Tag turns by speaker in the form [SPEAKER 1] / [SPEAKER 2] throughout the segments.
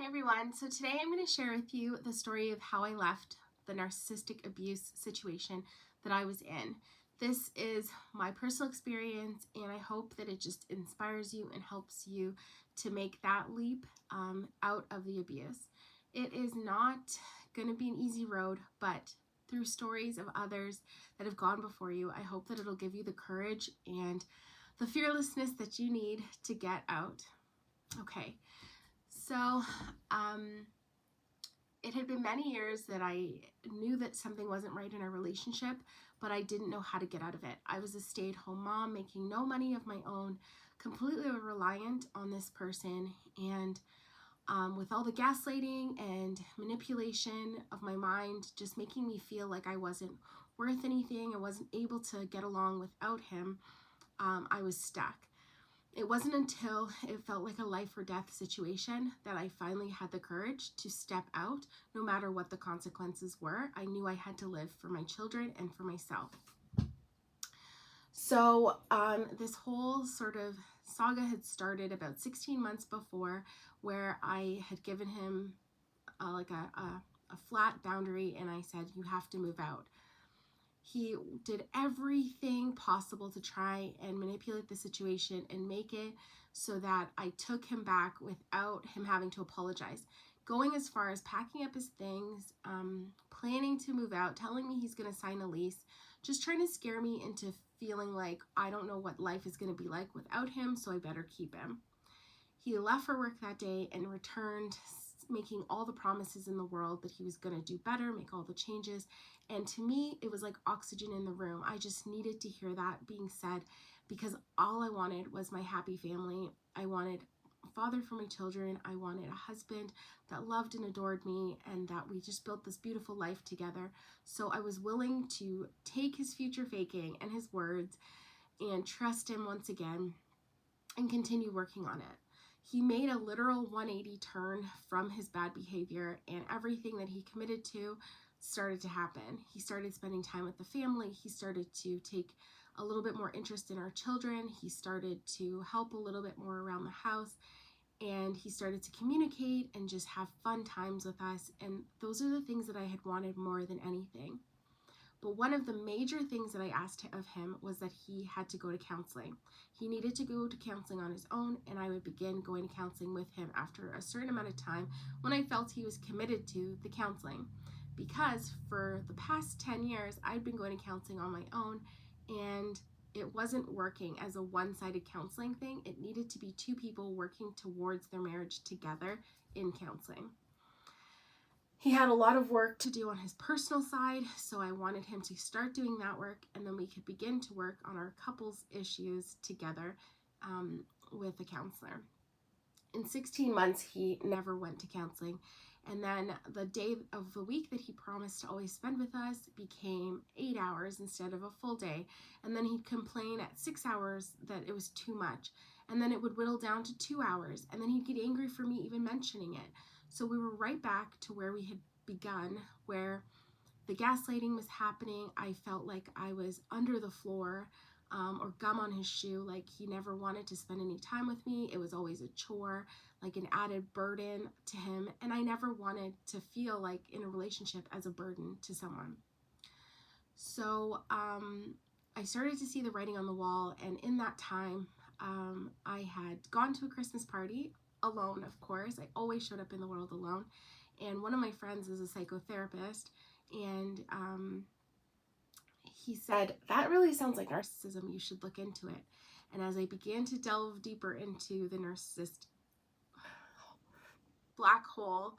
[SPEAKER 1] everyone. So today I'm going to share with you the story of how I left the narcissistic abuse situation that I was in. This is my personal experience, and I hope that it just inspires you and helps you to make that leap out of the abuse. It is not going to be an easy road, but through stories of others that have gone before you, I hope that it'll give you the courage and the fearlessness that you need to get out. Okay. So, it had been many years that I knew that something wasn't right in our relationship, but I didn't know how to get out of it. I was a stay-at-home mom, making no money of my own, completely reliant on this person, and with all the gaslighting and manipulation of my mind, just making me feel like I wasn't worth anything, I wasn't able to get along without him, I was stuck. It wasn't until it felt like a life or death situation that I finally had the courage to step out, no matter what the consequences were. I knew I had to live for my children and for myself. So this whole sort of saga had started about 16 months before, where I had given him a flat boundary, and I said, you have to move out. He did everything possible to try and manipulate the situation and make it so that I took him back without him having to apologize. Going as far as packing up his things, planning to move out, telling me he's going to sign a lease, just trying to scare me into feeling like I don't know what life is going to be like without him, so I better keep him. He left for work that day and returned making all the promises in the world that he was going to do better, make all the changes. And to me, it was like oxygen in the room. I just needed to hear that being said, because all I wanted was my happy family. I wanted a father for my children. I wanted a husband that loved and adored me, and that we just built this beautiful life together. So I was willing to take his future faking and his words and trust him once again and continue working on it. He made a literal 180 turn from his bad behavior, and everything that he committed to started to happen. He started spending time with the family. He started to take a little bit more interest in our children. He started to help a little bit more around the house, and he started to communicate and just have fun times with us. And those are the things that I had wanted more than anything. But one of the major things that I asked of him was that he had to go to counseling. He needed to go to counseling on his own, and I would begin going to counseling with him after a certain amount of time when I felt he was committed to the counseling. Because for the past 10 years, I'd been going to counseling on my own, and it wasn't working as a one-sided counseling thing. It needed to be two people working towards their marriage together in counseling. He had a lot of work to do on his personal side, so I wanted him to start doing that work, and then we could begin to work on our couple's issues together with a counselor. In 16 months, he never went to counseling, and then the day of the week that he promised to always spend with us became 8 hours instead of a full day, and then he'd complain at 6 hours that it was too much, and then it would whittle down to 2 hours, and then he'd get angry for me even mentioning it. So we were right back to where we had begun, where the gaslighting was happening. I felt like I was under the floor or gum on his shoe, like he never wanted to spend any time with me. It was always a chore, like an added burden to him, and I never wanted to feel like in a relationship as a burden to someone. So I started to see the writing on the wall, and in that time, I had gone to a Christmas party alone, of course. I always showed up in the world alone. And one of my friends is a psychotherapist, and he said, that really sounds like narcissism. You should look into it. And as I began to delve deeper into the narcissist black hole,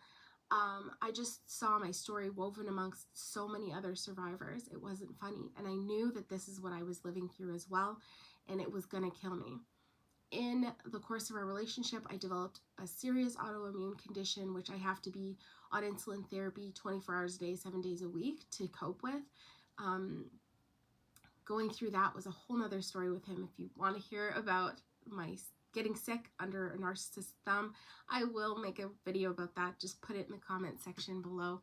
[SPEAKER 1] I just saw my story woven amongst so many other survivors. It wasn't funny. And I knew that this is what I was living through as well, and it was going to kill me. In the course of our relationship, I developed a serious autoimmune condition, which I have to be on insulin therapy 24 hours a day, 7 days a week to cope with. Going through that was a whole nother story with him. If you want to hear about my getting sick under a narcissist's thumb, I will make a video about that. Just put it in the comment section below.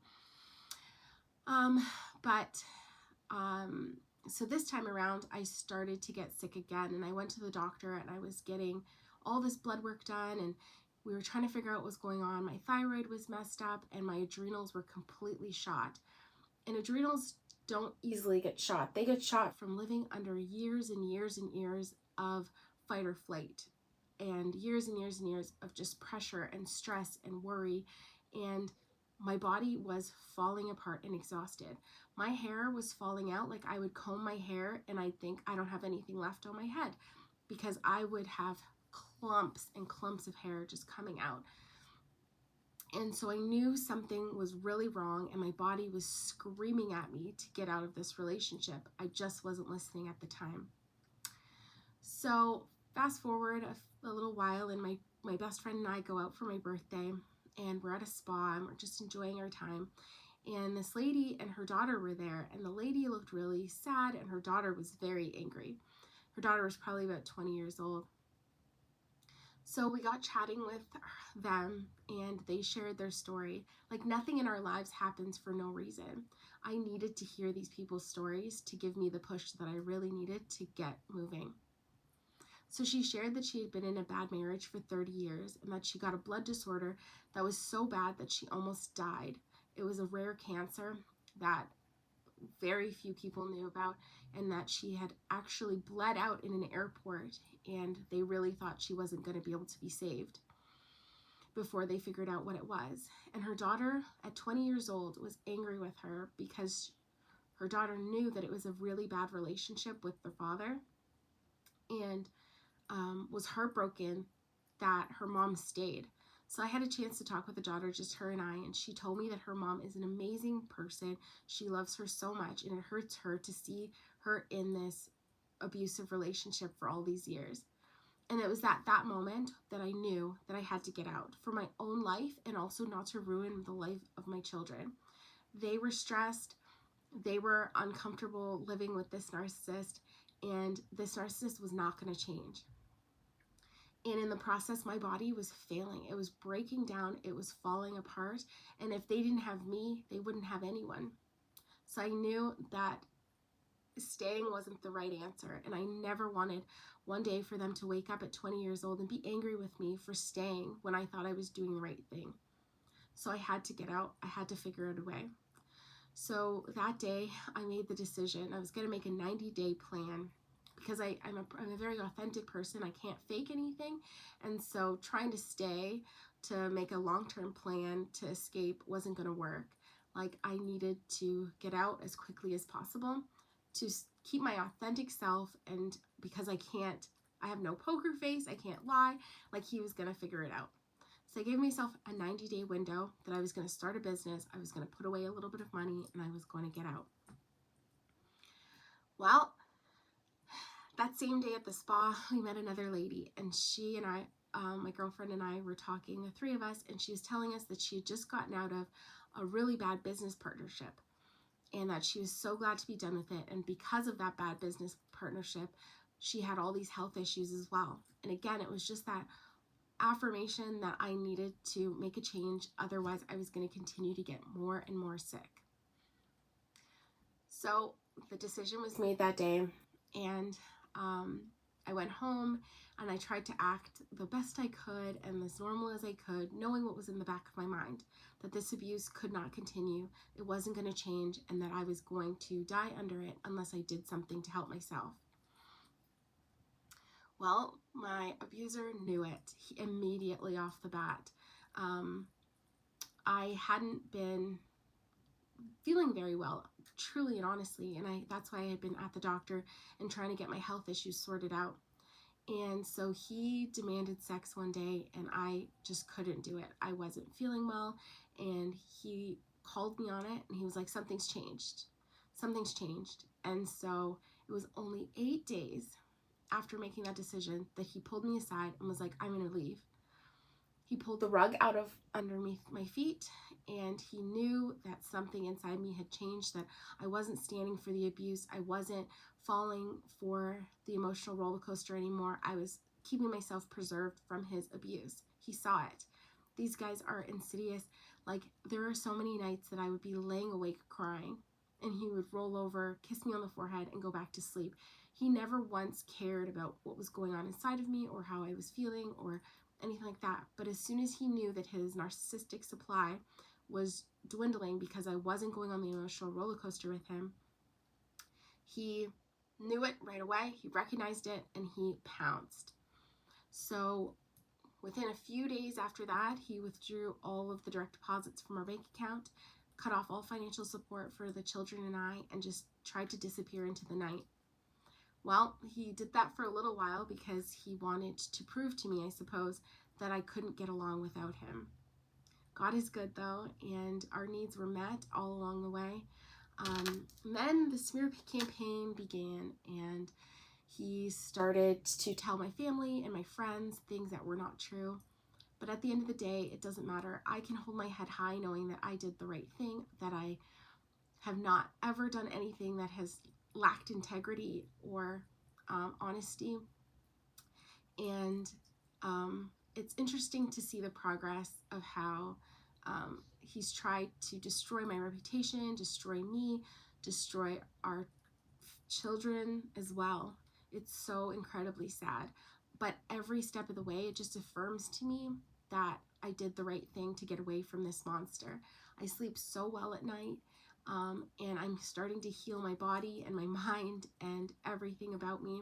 [SPEAKER 1] So this time around, I started to get sick again, and I went to the doctor, and I was getting all this blood work done, and We were trying to figure out what was going on. My thyroid was messed up and my adrenals were completely shot. And adrenals don't easily get shot. They get shot from living under years and years and years of fight or flight, and years and years and years of just pressure and stress and worry. And my body was falling apart and exhausted. My hair was falling out. Like, I would comb my hair and I'd think I don't have anything left on my head, because I would have clumps and clumps of hair just coming out. And so I knew something was really wrong, and my body was screaming at me to get out of this relationship. I just wasn't listening at the time. So fast forward a little while, and my best friend and I go out for my birthday, and we're at a spa and we're just enjoying our time. And this lady and her daughter were there, and the lady looked really sad and her daughter was very angry. Her daughter was probably about 20 years old. So we got chatting with them and they shared their story. Like, nothing in our lives happens for no reason. I needed to hear these people's stories to give me the push that I really needed to get moving. So she shared that she had been in a bad marriage for 30 years and that she got a blood disorder that was so bad that she almost died. It was a rare cancer that very few people knew about, and that she had actually bled out in an airport, and they really thought she wasn't going to be able to be saved before they figured out what it was. And her daughter at 20 years old was angry with her because her daughter knew that it was a really bad relationship with their father, and was heartbroken that her mom stayed. So I had a chance to talk with the daughter, just her and I, and she told me that her mom is an amazing person. She loves her so much, and it hurts her to see her in this abusive relationship for all these years. And it was at that moment that I knew that I had to get out for my own life, and also not to ruin the life of my children. They were stressed. They were uncomfortable living with this narcissist, and this narcissist was not going to change. And in the process, my body was failing. It was breaking down. It was falling apart. And if they didn't have me, they wouldn't have anyone. So I knew that staying wasn't the right answer. And I never wanted one day for them to wake up at 20 years old and be angry with me for staying when I thought I was doing the right thing. So I had to get out. I had to figure out a way. So that day, I made the decision. I was going to make a 90-day plan, because I'm a very authentic person. I can't fake anything. And so trying to stay to make a long-term plan to escape wasn't going to work. Like, I needed to get out as quickly as possible to keep my authentic self. And because I have no poker face, I can't lie, like, he was going to figure it out. So I gave myself a 90-day window that I was going to start a business. I was going to put away a little bit of money, and I was going to get out. Well, that same day at the spa, we met another lady, and she and I, my girlfriend and I were talking, the three of us, and she was telling us that she had just gotten out of a really bad business partnership, and that she was so glad to be done with it. And because of that bad business partnership, she had all these health issues as well. And again, it was just that affirmation that I needed to make a change. Otherwise, I was going to continue to get more and more sick. So the decision was made that day, and I went home and I tried to act the best I could and as normal as I could, knowing what was in the back of my mind, that this abuse could not continue, it wasn't going to change, and that I was going to die under it unless I did something to help myself. Well, my abuser knew it. He immediately off the bat. I hadn't been feeling very well, truly and honestly, and that's why I had been at the doctor and trying to get my health issues sorted out. And so he demanded sex one day, and I just couldn't do it. I wasn't feeling well, and he called me on it, and he was like, something's changed. Something's changed. And so it was only 8 days after making that decision that he pulled me aside and was like, I'm going to leave. He pulled the rug out of underneath my feet, and he knew that something inside me had changed, that I wasn't standing for the abuse. I wasn't falling for the emotional roller coaster anymore. I was keeping myself preserved from his abuse. He saw it. These guys are insidious. Like, there are so many nights that I would be laying awake crying, and he would roll over, kiss me on the forehead, and go back to sleep. He never once cared about what was going on inside of me or how I was feeling or anything like that. But as soon as he knew that his narcissistic supply was dwindling because I wasn't going on the emotional roller coaster with him, he knew it right away. He recognized it and he pounced. So within a few days after that, he withdrew all of the direct deposits from our bank account, cut off all financial support for the children and I, and just tried to disappear into the night. Well, he did that for a little while because he wanted to prove to me, I suppose, that I couldn't get along without him. God is good though, and our needs were met all along the way. Then the smear campaign began, and he started to tell my family and my friends things that were not true. But at the end of the day, it doesn't matter. I can hold my head high knowing that I did the right thing, that I have not ever done anything that has lacked integrity or honesty. And it's interesting to see the progress of how he's tried to destroy my reputation, destroy me, destroy our children as well. It's so incredibly sad. But every step of the way, it just affirms to me that I did the right thing to get away from this monster. I sleep so well at night, and I'm starting to heal my body and my mind and everything about me.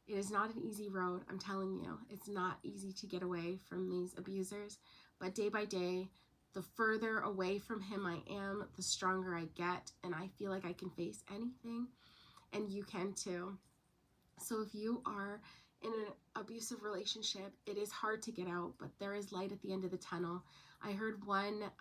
[SPEAKER 1] It is not an easy road, I'm telling you. It's not easy to get away from these abusers, but day by day, the further away from him I am, the stronger I get, and I feel like I can face anything, and you can too. So if you are in an abusive relationship, it is hard to get out, but there is light at the end of the tunnel. I heard one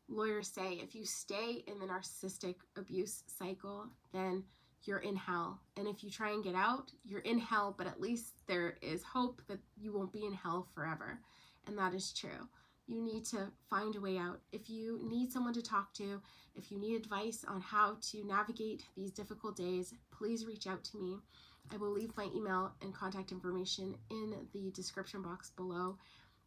[SPEAKER 1] lawyer say, if you stay in the narcissistic abuse cycle, then you're in hell. And if you try and get out, you're in hell, but at least there is hope that you won't be in hell forever. And that is true. You need to find a way out. If you need someone to talk to, if you need advice on how to navigate these difficult days, please reach out to me. I will leave my email and contact information in the description box below.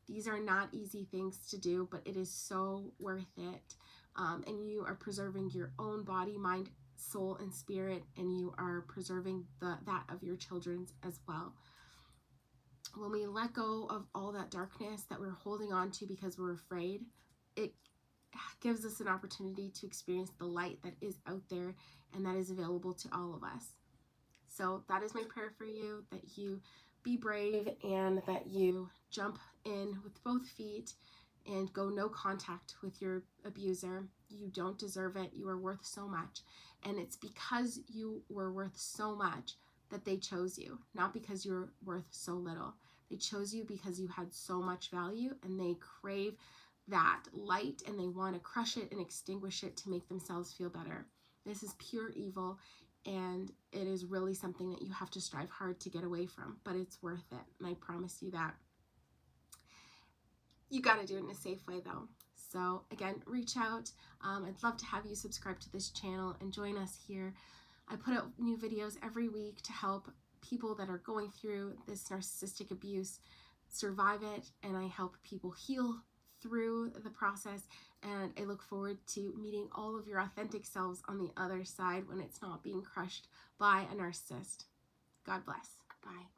[SPEAKER 1] These are not easy things to do, but it is so worth it. And you are preserving your own body, mind, soul, and spirit, and you are preserving that of your children's as well. When we let go of all that darkness that we're holding on to because we're afraid, it gives us an opportunity to experience the light that is out there and that is available to all of us. So that is my prayer for you, that you be brave and that you jump in with both feet and go no contact with your abuser. You don't deserve it. You are worth so much. And it's because you were worth so much that they chose you, not because you're worth so little. They chose you because you had so much value, and they crave that light and they want to crush it and extinguish it to make themselves feel better. This is pure evil, and it is really something that you have to strive hard to get away from, but it's worth it, and I promise you that. You got to do it in a safe way though. So again, reach out. I'd love to have you subscribe to this channel and join us here. I put out new videos every week to help people that are going through this narcissistic abuse survive it, and I help people heal through the process, and I look forward to meeting all of your authentic selves on the other side when it's not being crushed by a narcissist. God bless. Bye.